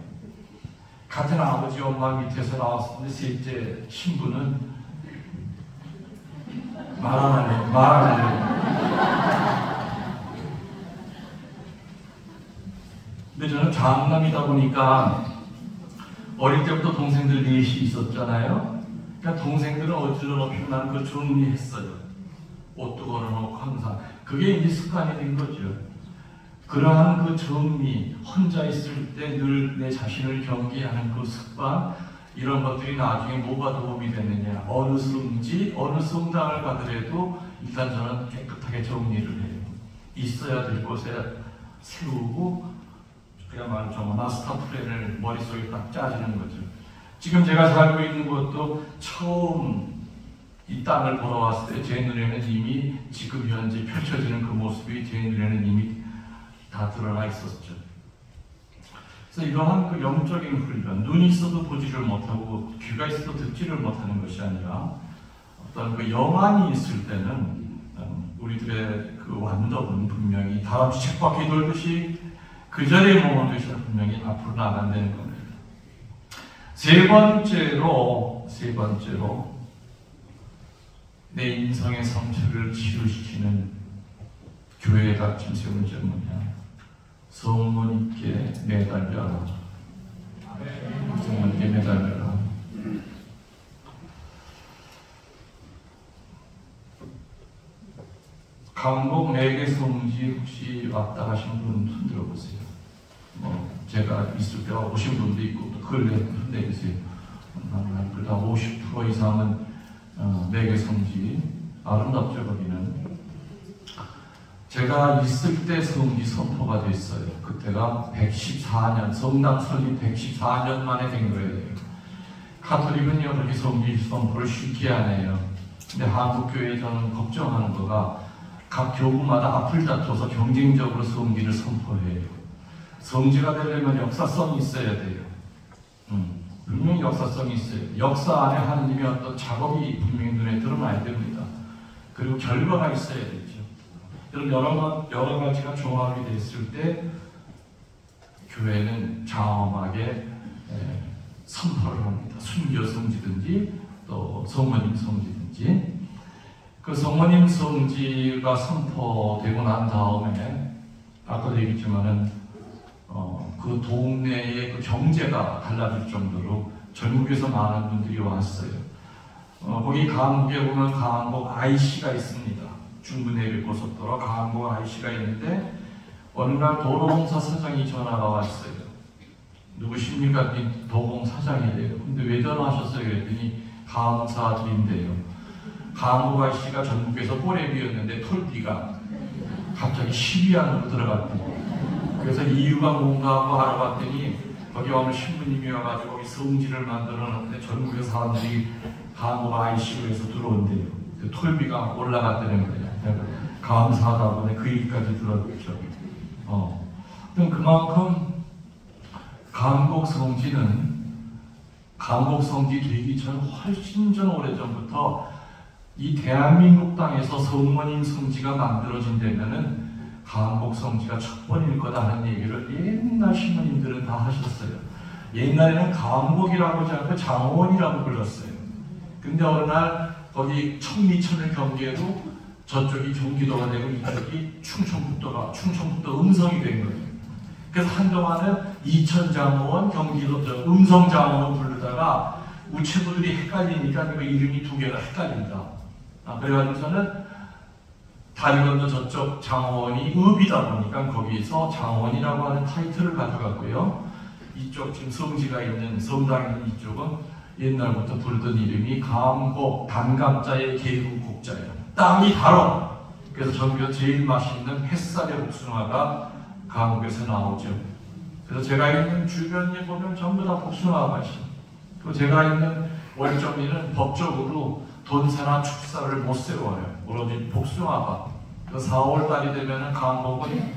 같은 아버지 엄마 밑에서 나왔는데 셋째 신부는 말 안 해요. 말 안 해요. 근데 저는 장남이다 보니까 어릴 때부터 동생들 넷이 있었잖아요. 그러니까 동생들은 어찌저찌 나는 그 정리했어요. 옷도 걸어놓고 항상. 그게 이제 습관이 된 거죠. 그러한 그 정리, 혼자 있을 때 늘 내 자신을 경계하는 그 습관, 이런 것들이 나중에 뭐가 도움이 되느냐. 어느 성지, 어느 성당을 가더라도 일단 저는 깨끗하게 정리를 해요. 있어야 될 곳에 세우고, 그야말로 정말 마스터 플랜을 머릿속에 딱 짜주는 거죠. 지금 제가 살고 있는 곳도 처음 이 땅을 보러 왔을 때 제 눈에는 이미 지금 현재 펼쳐지는 그 모습이 제 눈에는 이미 다 드러나 있었죠. 그래서 이러한 그 영적인 훈련, 눈이 있어도 보지를 못하고 귀가 있어도 듣지를 못하는 것이 아니라 어떤 그 영안이 있을 때는 우리들의 그 완덕은 분명히 다람쥐 책바퀴 돌듯이 그 자리에 머물듯이 분명히 앞으로 나간다는 겁니다. 세 번째로 내 인성의 상처를 치유시키는 교회가 침세운 문제는 뭐냐? 성모님께 매달려라. 성모님께 매달려라. 강복 매개성지 혹시 왔다 가신 분 흔들어 보세요. 제가 있을 때 오신 분도 있고 또 그걸 흔들어 계세요. 그다 50% 이상은 매개성지 아름답죠. 거기는 제가 있을 때 성지 선포가 됐어요. 그때가 114년 성당 설립 114년 만에 된 거예요. 가톨릭은요 그렇게 성지 선포를 쉽게 안 해요. 근데 한국교회에 저는 걱정하는 거가 각 교구마다 앞을 다퉈서 경쟁적으로 성지를 선포해요. 성지가 되려면 역사성이 있어야 돼요. 분명히 역사성이 있어요. 역사 안에 하느님의 어떤 작업이 분명히 눈에 드러나야 됩니다. 그리고 결과가 있어야 되죠. 이런 여러 가지가 종합이 됐을 때 교회는 장엄하게 선포를 합니다. 순교 성지든지 또 성모님 성지든지. 그 성모님 성지가 선포되고 난 다음에 아까도 얘기했지만은 그 동네의 그 경제가 달라질 정도로 전국에서 많은 분들이 왔어요. 거기 강북에 보면 강북 IC가 있습니다. 중부 내륙 고속도로 강북 IC가 있는데 어느 날 도로공사 사장이 전화가 왔어요. 누구십니까? 도공 사장이래요. 근데 왜 전화하셨어요? 그랬더니 감사드린대요. 강호가 씨가 전국에서 꼬레비였는데 털비가 갑자기 10위 안으로 들어갔대요. 그래서 이유가 뭔가 하고 알아봤더니 거기 오늘 신부님이 와가지고 거기 성지를 만들어 놨는데 전국의 사람들이 강호가 ICU에서 들어온대요. 그 털비가 올라갔다는 거예요. 감사하다고 그 얘기까지 들었죠. 그만큼 강곡 성지 되기 전 훨씬 전 오래전부터 이 대한민국 땅에서 성모님 성지가 만들어진다면은 강곡 성지가 첫 번일 거다는 얘기를 옛날 신부님들은 다 하셨어요. 옛날에는 강곡이라고 하지 않고 장원이라고 불렀어요. 근데 어느 날 거기 청미천을 경계로 저쪽이 경기도가 되고 이쪽이 충청북도 음성이 된 거예요. 그래서 한동안은 이천장원, 경기도 음성장원 부르다가 우체부들이 헷갈리니까 그 이름이 두 개가 헷갈린다. 그래가지고서는 다리 건너 저쪽 장원이 읍이다 보니까 거기서 장원이라고 하는 타이틀을 가져갔고요. 이쪽 지금 성지가 있는 성당에 있는 이쪽은 옛날부터 부르던 이름이 감곡, 단감자의 계곡곡자예요. 땅이 달어. 그래서 전국에서 제일 맛있는 햇살의 복숭아가 강곡에서 나오죠. 그래서 제가 있는 주변에 보면 전부 다 복숭아 맛이. 또 제가 있는 월정리는 법적으로 돈사나 축사를 못 세워요. 오로지 복숭아밭. 그 4월 달이 되면 강곡은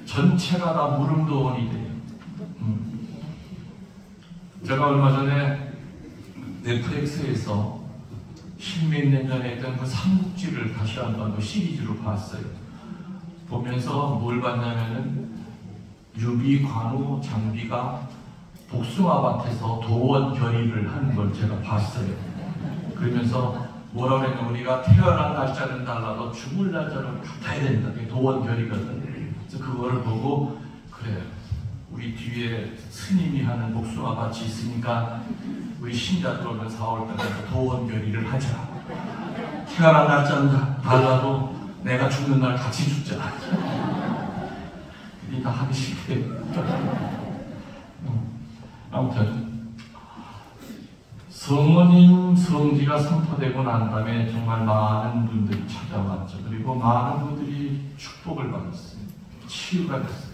전체가 다 무릉도원이 돼요. 제가 얼마 전에 넷플릭스에서 십몇 년 전에 했던 그 삼국지를 다시 한번 시리즈로 봤어요. 보면서 뭘 봤냐면은 유비, 관우, 장비가 복숭아밭에서 도원 결의를 하는 걸 제가 봤어요. 그러면서 뭐라 그랬냐, 우리가 태어난 날짜는 달라도 죽을 날짜는 같아야 된다. 그게 도원 결의거든. 그래서 그거를 보고 그래, 우리 뒤에 스님이 하는 복숭아밭이 있으니까 우리 신자들 오면 4월달에 도원 결의를 하자. 태어난 날짜는 달라도 내가 죽는 날 같이 죽자. 다 하기 싫대. 아무튼 성모님 성지가 선포되고 난 다음에 정말 많은 분들이 찾아왔죠. 그리고 많은 분들이 축복을 받았어요. 치유가 됐어요.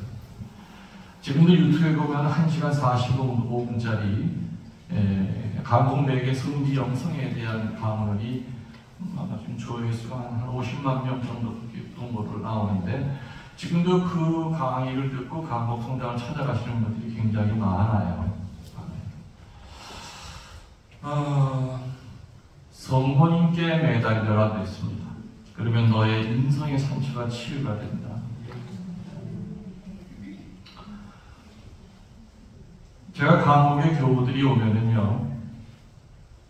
지금도 유튜브에 보면 1시간 45분짜리 강곡맥의 성지 영성에 대한 강론이 아마 지금 조회수가 한 50만 명 정도 정도로 나오는데, 지금도 그 강의를 듣고 강곡 성당을 찾아가시는 분들이 굉장히 많아요. 성모님께 매달려라 됐습니다. 그러면 너의 인성의 상처가 치유가 된다. 제가 강곡에 교우들이 오면은요,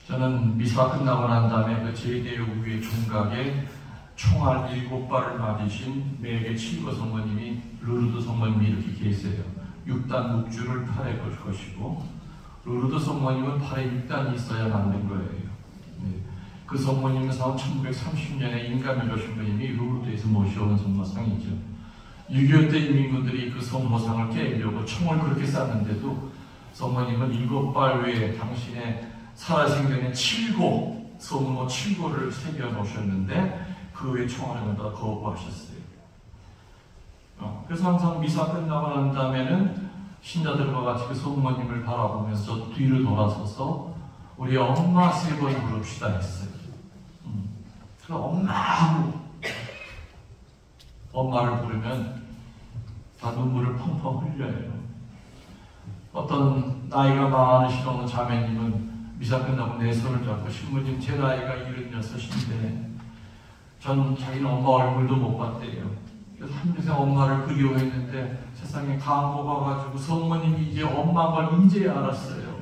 저는 미사 끝나고 난 다음에 그 제대 우유의 총각에 총알 7발을 맞으신 매개 7거 성모님이, 루르드 성모님이 이렇게 계세요. 6단 6주를 팔에 걸 것이고, 루르드 성모님은 팔에 6단이 있어야 맞는 거예요. 네. 그 성모님은 1930년에 인간을 오신 분이 루르드에서 모셔온 성모상이죠. 6.25 때 인민군들이 그 성모상을 깨려고 총을 그렇게 쐈는데도 성모님은 7발 외에 당신의 살아생전에 7고, 성모 7고를 새겨 놓으셨는데 그 외에 총알을 다 거부하셨어요. 그래서 항상 미사 끝나고 난 다음에는 신자들과 같이 그 성모님을 바라보면서 뒤를 돌아서서 우리 엄마 3번 부릅시다 했어요. 그래서 엄마 하고 엄마를 부르면 다 눈물을 펑펑 흘려요. 어떤 나이가 많으신 자매님은 미사 끝나고 내 손을 잡고, 신부님 제 나이가 76인데 전 자기는 엄마 얼굴도 못 봤대요. 그래서 한평생 엄마를 그리워했는데 세상에 강곡 와가지고 성모님이 이제 엄마인 걸 이제 알았어요.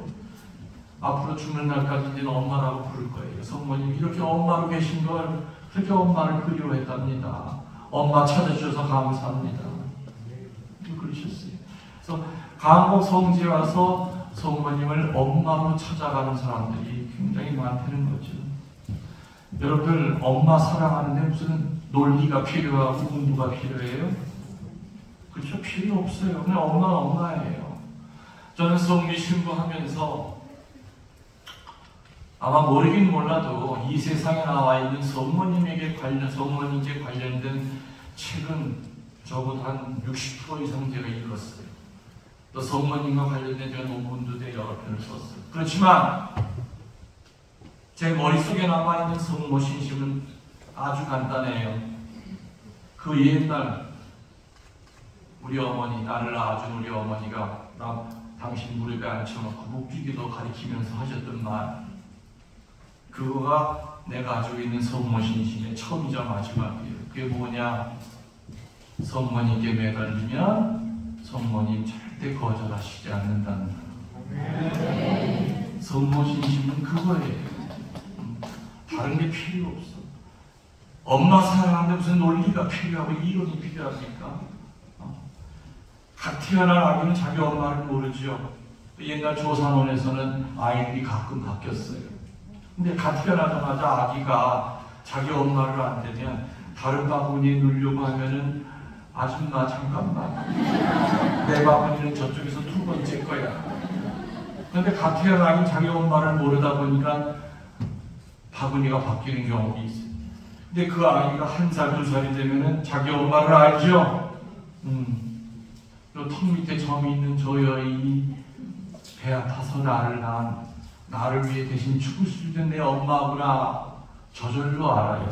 앞으로 죽는 날까지 이제는 엄마라고 부를 거예요. 성모님이 이렇게 엄마로 계신 걸, 그렇게 엄마를 그리워했답니다. 엄마 찾아주셔서 감사합니다. 그러셨어요. 그래서 강곡 성지에 와서 성모님을 엄마로 찾아가는 사람들이 굉장히 많다는 거죠. 여러분들, 엄마 사랑하는데 무슨 논리가 필요하고 공부가 필요해요? 그쵸? 필요 없어요. 그냥 엄마는 엄마예요. 저는 성리 신부하면서 아마 모르긴 몰라도 이 세상에 나와 있는 성모님께 관련된 책은 적어도 한 60% 이상 제가 읽었어요. 또 성모님과 관련된 제가 논문도 여러 편을 썼어요. 그렇지만 제 머릿속에 남아있는 성모 신심은 아주 간단해요. 그 옛날 우리 어머니, 나를 낳아준 우리 어머니가 당신 무릎에 앉혀놓고 묵주기도 가리키면서 하셨던 말, 그거가 내가 가지고 있는 성모 신심의 처음이자 마지막이에요. 그게 뭐냐? 성모님께 매달리면 성모님 절대 거절하시지 않는다는 거예요. 성모 신심은 그거예요. 다른 게 필요 없어. 엄마 사랑하는데 무슨 논리가 필요하고 이론이 필요합니까? 갓 태어난 아기는 자기 엄마를 모르죠. 옛날 조산원에서는 아이들이 가끔 바뀌었어요. 근데 갓 태어나자마자 아기가 자기 엄마를 안 되면 다른 바구니에 누려고 하면은 아줌마 잠깐만, 내 바구니는 저쪽에서 두 번째 거야. 근데 갓 태어나긴 자기 엄마를 모르다 보니까 바구니가 바뀌는 경우가 있어요. 근데 그 아이가 1살, 2살이 되면은 자기 엄마를 알죠? 턱 밑에 점이 있는 저 여인이 배 아파서 나를 위해 대신 죽을 수 있는 내 엄마구나. 저절로 알아요.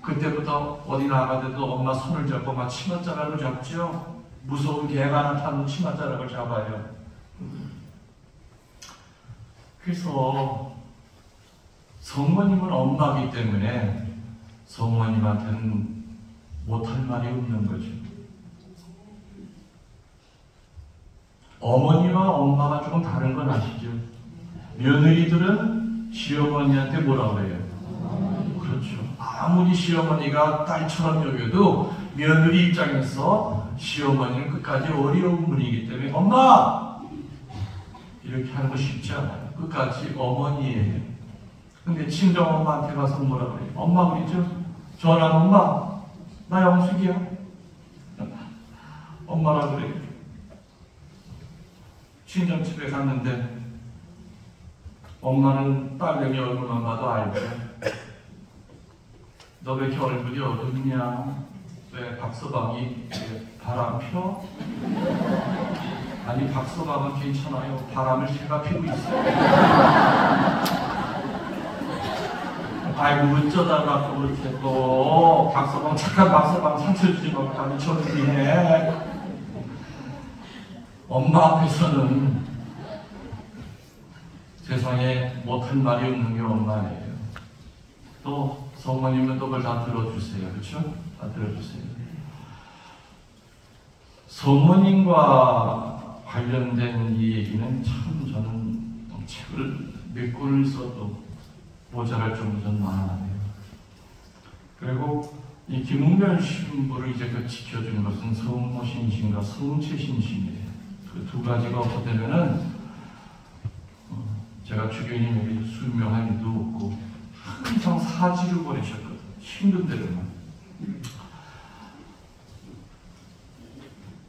그때부터 어디 나가도 엄마 손을 잡고 막 치맛자락을 잡죠. 무서운 개가 나타나도 치맛자락을 잡아요. 그래서 성모님은 엄마이기 때문에 성모님한테는 못할 말이 없는 거죠. 어머니와 엄마가 조금 다른 건 아시죠? 며느리들은 시어머니한테 뭐라고 해요? 그렇죠. 아무리 시어머니가 딸처럼 여겨도 며느리 입장에서 시어머니는 끝까지 어려운 분이기 때문에 엄마! 이렇게 하는 거 쉽지 않아요. 끝까지 어머니예요. 근데 친정엄마한테 가서 뭐라 그래요? 엄마 그러죠? 전화 엄마, 나 영숙이야. 엄마라 그래요. 친정집에 갔는데 엄마는 딸내미 얼굴만 봐도 알죠. 너 왜 이렇게 얼굴이 어둡냐? 왜 박서방이 바람 펴? 아니 박서방은 괜찮아요. 바람을 제가 피고 있어요. 아이고 어쩌다가 또 이렇게 또 박서방 착한 박서방 상처 주지 말고 저리해. 엄마 앞에서는 세상에 못할 말이 없는 게 엄마예요. 또 성모님은 또 그걸 다 들어주세요. 그렇죠? 다 들어주세요. 성모님과 관련된 이 얘기는 참 저는 책을 몇 권을 써도 모자랄 정도 좀 많아요. 그리고 이 김웅별 신부를 이제껏 지켜주는 것은 성모 신심과 성체 신심이에요. 그 두 가지가 없어되면은 제가 주교님에게 수명할 일도 없고 항상 사지를 보내셨거든. 힘든 데로만.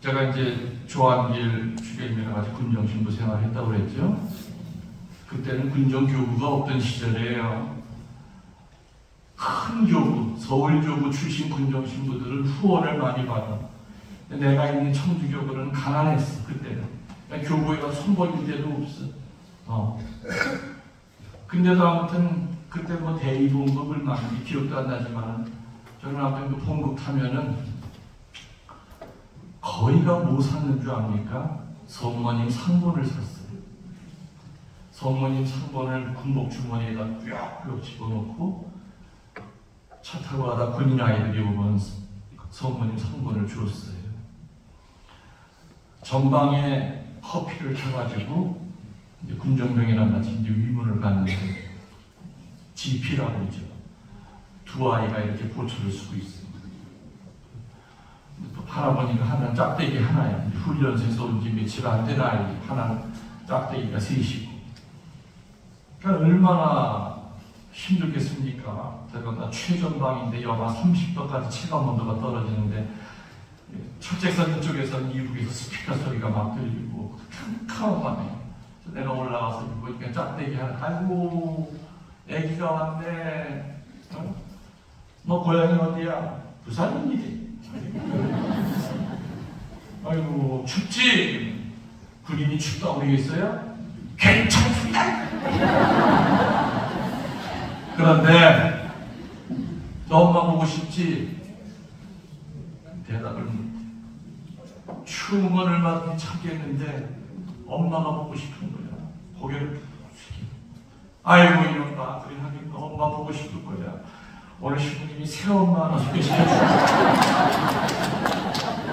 제가 이제 조한길 주교님이랑 같이 군정신부 생활했다고 그랬죠. 그때는 군정교구가 없던 시절이에요. 큰 교구, 서울교구 출신 군정신부들은 후원을 많이 받아. 내가 있는 청주교구는 가난했어, 그때는. 교구에 가서 손 벌릴 데도 없어. 근데도 아무튼 그때 뭐 대의봉급을 많이 기억도 안 나지만 저는 아무튼 그 봉급 타면은 거의가 뭐 샀는 줄 압니까? 성모님 상본을 샀어요. 성모님 상본을 군복 주머니에다 뿅뿅 집어넣고 차 타고 가다 군인 아이들이 오면 성모님 상본을 주었어요. 전방에 커피를 켜가지고 군정병이랑 같이 이제 위문을 갔는데 지피라고 있죠. 두 아이가 이렇게 보초를 쓰고 있어요. 또 할아버니가 하나는 짝대기 하나야. 훈련소에서 온 지 며칠 안 된 아이 하나는 짝대기가 셋이고. 그러니까 얼마나 힘들겠습니까? 더군다나 최전방인데 영하 30도까지 체감 온도가 떨어지는데 철책선 쪽에서는 이북에서 스피커 소리가 막 들리고 캄캄하네. 내가 올라가서 보니까 짝대기 하나, 아이고 애기가 왔네. 어? 너 고향이 어디야? 부산입니다. 아이고 춥지? 군인이 춥다고 그러겠어요? 괜찮습니다. 그런데 너 엄마 보고 싶지? 대답을 추운 건 얼마든지 참겠는데 엄마가 보고 싶은 거야. 고개를 숙이고, 아이고 이런 나들이 하긴 엄마 보고 싶을 거야. 오늘 신부님이 새엄마 하나 소개시켜줄게.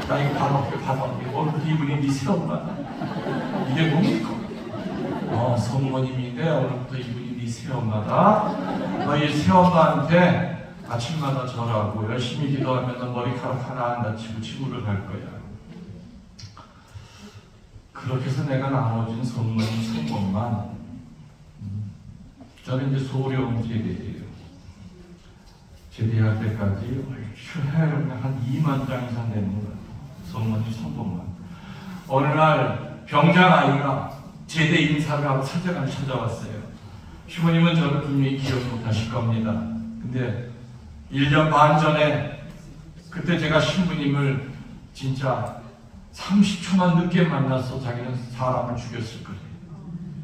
나 이거 받아볼게. 오늘부터 이분이 네 새엄마다. 이게 뭡니까? 성모님인데 오늘부터 이분이 네 새엄마다. 너희 새엄마한테 아침마다 절하고 열심히 기도하면 머리카락 하나 안 다치고 지구를 갈 거야. 그렇게 해서 내가 나눠준 성모님 성공만, 저는 이제 소령 제대예요. 제대할 때까지 한 2만 장 이상 되는 것 같아요. 성모님 성공만. 어느 날 병장 아이가 제대 인사를 하고 사제관을 찾아왔어요. 시부님은 저를 분명히 기억 못하실 겁니다. 근데 1년 반 전에 그때 제가 신부님을 진짜 30초만 늦게 만나서 자기는 사람을 죽였을 거예요.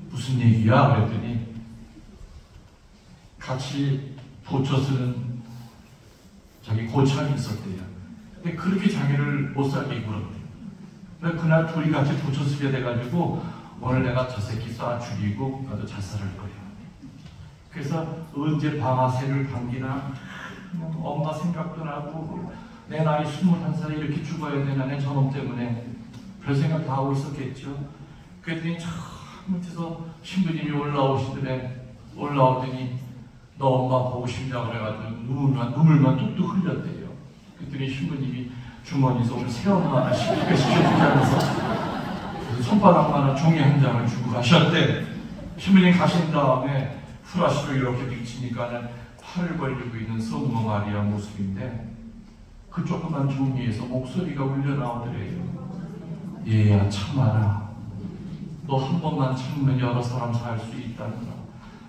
무슨 얘기야? 그랬더니 같이 보초 쓰는 자기 고참이 있었대요. 근데 그렇게 자기를 못 살게 굴었대요. 그래서 그날 둘이 같이 보초 쓰게 돼가지고 오늘 내가 저 새끼 쏴 죽이고 나도 자살할 거예요. 그래서 언제 방아쇠를 당기나 엄마 생각도 나고 내 나이 21살에 이렇게 죽어야 되나 내 저놈 때문에 별 생각 다 하고 있었겠죠. 그랬더니 저 밑에서 신부님이 올라오더니 너 엄마 보고 싶냐고 그래가지고 눈물만 뚝뚝 흘렸대요. 그랬더니 신부님이 주머니에서 오늘 새엄마 하나 시켜주자면서 손바닥만한 종이 한 장을 주고 가셨대. 신부님 가신 다음에 후라시로 이렇게 비치니까는 팔을 벌리고 있는 성모 마리아 모습인데 그 조그만 종이에서 목소리가 울려 나오더래요. 얘야 참아라. 너 한 번만 참으면 여러 사람 살 수 있다느라.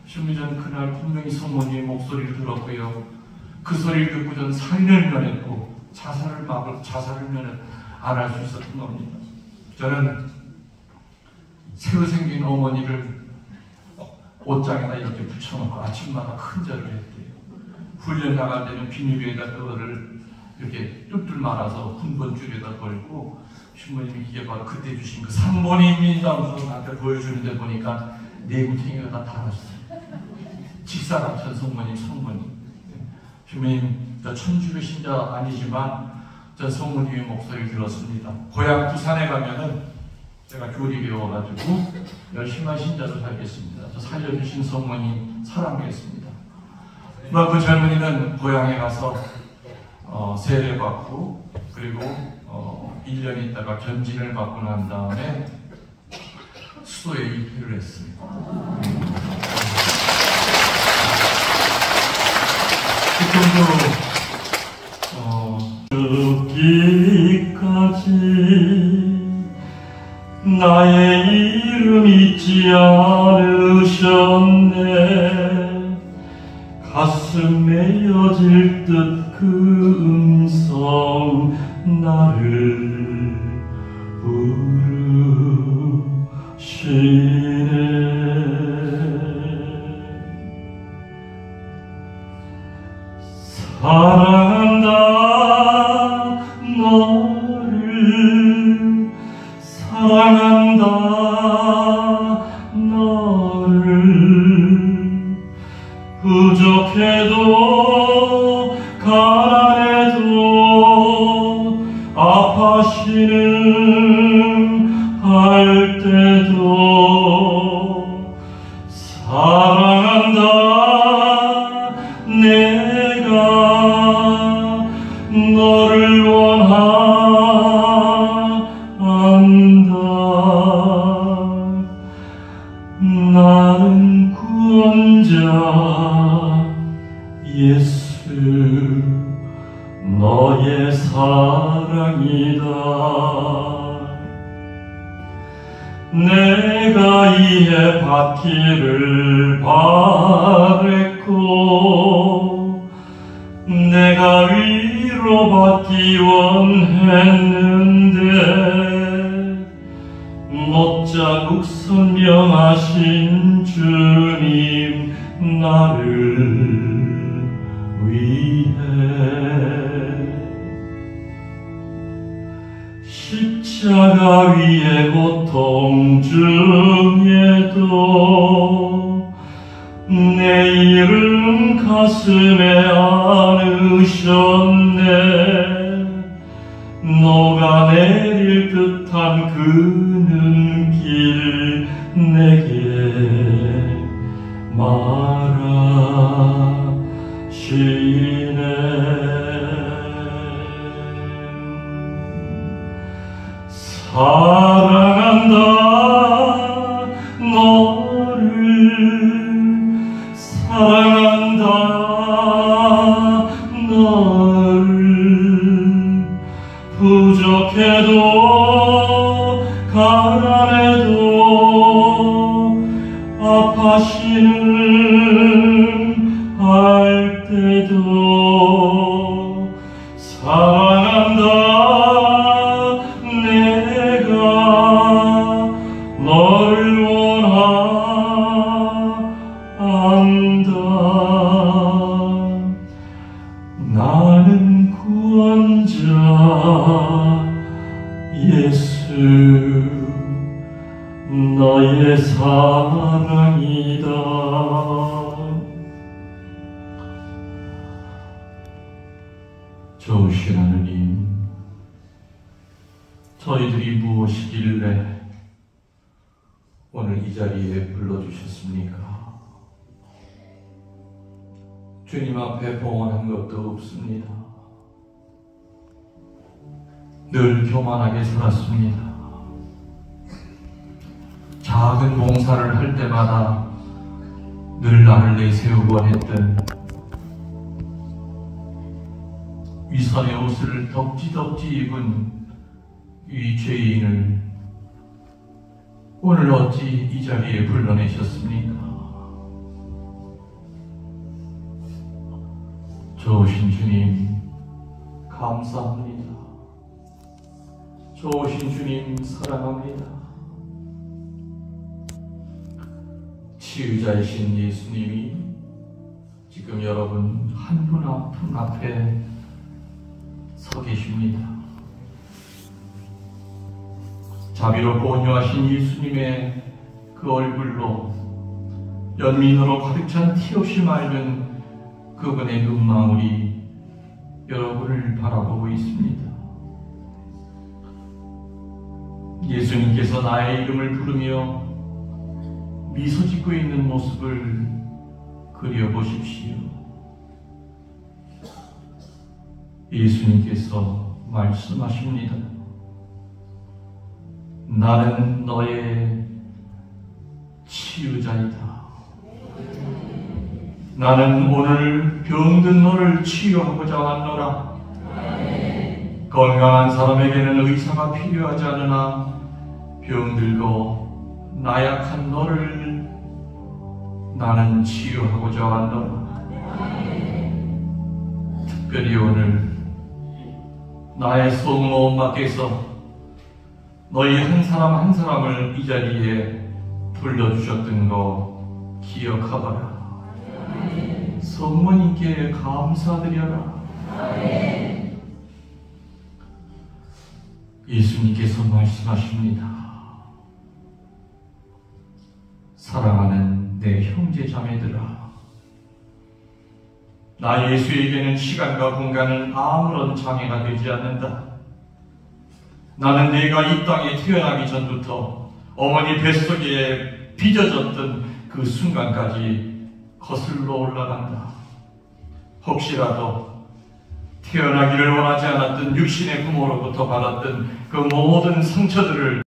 신부님 저는 그날 분명히 성모님의 목소리를 들었고요. 그 소리를 듣고 저는 살인을 면했고 자살을 안 할 수 있었던 겁니다. 저는 새로 생긴 어머니를 옷장에다 이렇게 붙여놓고 아침마다 큰 절을 했대요. 훈련 나갈 때는 비닐에다 그거를 이렇게 뚫뚫 말아서 군번줄에다 걸고 신부님이 이게 바로 그때 주신 그 상본입니다 하면서 나한테 보여주는데 보니까 내구탱이가 다 달았어요. 직사각천 성모님 성모님. 신부님 저 천주교 신자 아니지만 저 성모님의 목소리를 들었습니다. 고향 부산에 가면은 제가 교리 배워가지고 열심한 신자로 살겠습니다. 저 살려주신 성모님 사랑하겠습니다. 그 젊은이는 고향에 가서 세례받고 그리고 1년 있다가 견진을 받고 난 다음에 수도에 입회를 했습니다. 죽기까지 나의 이름 잊지 않으셨네. 가슴 메어질 듯 그 음성 나를 부르시네. 사랑한다 너를 사랑한다 너를 부족해도 가난해도 아파시는 할 때도 사랑한다 내가 너를 원한다. 나는 구원자 예수 너의 사랑 사랑이다. 내가 이에 받기를 바랬고 내가 위로받기 원했는데 못자국 선명하신 주님 나를 위해 십자가 위의 고통 중에도 내 이름 가슴에 안으셨네. 녹아내릴 듯한 그 눈길 내게 말하시네. 사랑한다 너를 사랑한다 너를 부족해도 가난해도 아파시는 할 때도 사랑한다 너를 원한다. 나는 구원자 예수 너의 사랑이다. 좋으신 하느님, 저희들이 무엇이길래 오늘 이 자리에 불러주셨습니까? 주님 앞에 봉헌한 것도 없습니다. 늘 교만하게 살았습니다. 작은 봉사를 할 때마다 늘 나를 내세우곤 했던 위선의 옷을 덕지덕지 입은 이 죄인을 오늘 어찌 이 자리에 불러내셨습니까? 좋으신 주님 감사합니다. 좋으신 주님 사랑합니다. 치유자이신 예수님이 지금 여러분 한 분 한 분 앞에 서 계십니다. 자비롭고 온유하신 예수님의 그 얼굴로 연민으로 가득 찬 티없이 맑은 그분의 눈망울이 여러분을 바라보고 있습니다. 예수님께서 나의 이름을 부르며 미소 짓고 있는 모습을 그려보십시오. 예수님께서 말씀하십니다. 나는 너의 치유자이다. 나는 오늘 병든 너를 치유하고자 왔노라. 건강한 사람에게는 의사가 필요하지 않으나 병들고 나약한 너를 나는 치유하고자 왔노라. 특별히 오늘 나의 소모임 밖에서 너희 한 사람 한 사람을 이 자리에 불러주셨던 거 기억하거라. 성모님께 감사드려라. 예수님께서 말씀하십니다. 사랑하는 내 형제 자매들아, 나 예수에게는 시간과 공간은 아무런 장애가 되지 않는다. 나는 내가 이 땅에 태어나기 전부터 어머니 뱃속에 빚어졌던 그 순간까지 거슬러 올라간다. 혹시라도 태어나기를 원하지 않았던 육신의 부모로부터 받았던 그 모든 상처들을